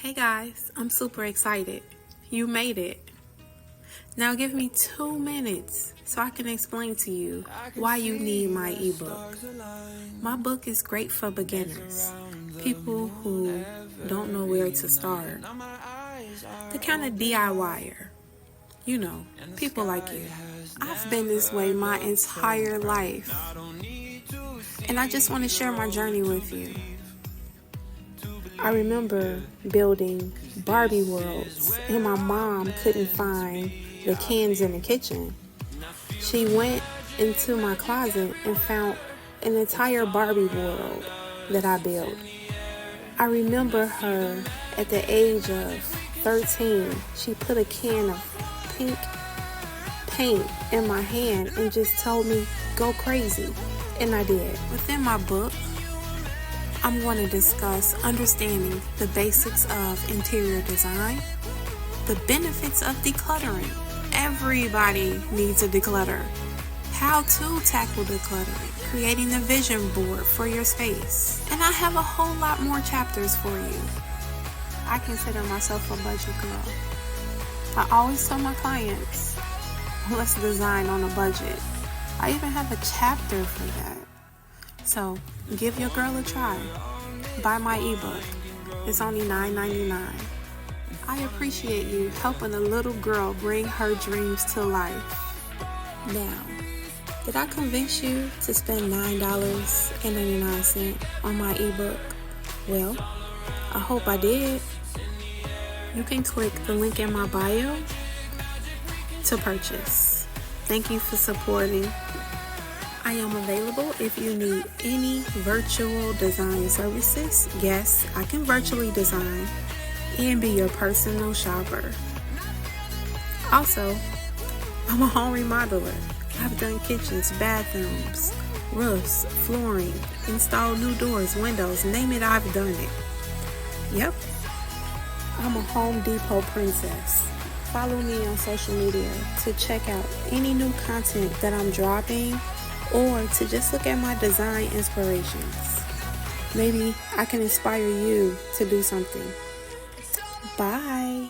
Hey guys, I'm super excited. You made it. Now give me 2 minutes so I can explain to you why you need my ebook. My book is great for beginners, people who don't know where to start, the kind of DIYer. You know, people like you. I've been this way my entire life, and I just want to share my journey with you. I remember building Barbie worlds, and my mom couldn't find the cans in the kitchen. She went into my closet and found an entire Barbie world that I built. I remember her at the age of 13. She put a can of pink paint in my hand and just told me, go crazy. And I did. Within my book, I'm going to discuss understanding the basics of interior design, the benefits of decluttering. Everybody needs a declutter. How to tackle decluttering, creating a vision board for your space. And I have a whole lot more chapters for you. I consider myself a budget girl. I always tell my clients, let's design on a budget. I even have a chapter for that. So give your girl a try. Buy my ebook. It's only $9.99. I appreciate you helping a little girl bring her dreams to life. Now, did I convince you to spend $9.99 on my ebook? Well, I hope I did. You can click the link in my bio to purchase. Thank you for supporting. I am available if you need any virtual design services. Yes, I can virtually design and be your personal shopper. Also, I'm a home remodeler. I've done kitchens, bathrooms, roofs, flooring, installed new doors, windows, name it, I've done it. Yep, I'm a Home Depot princess. Follow me on social media to check out any new content that I'm dropping, or to just look at my design inspirations. Maybe I can inspire you to do something. Bye.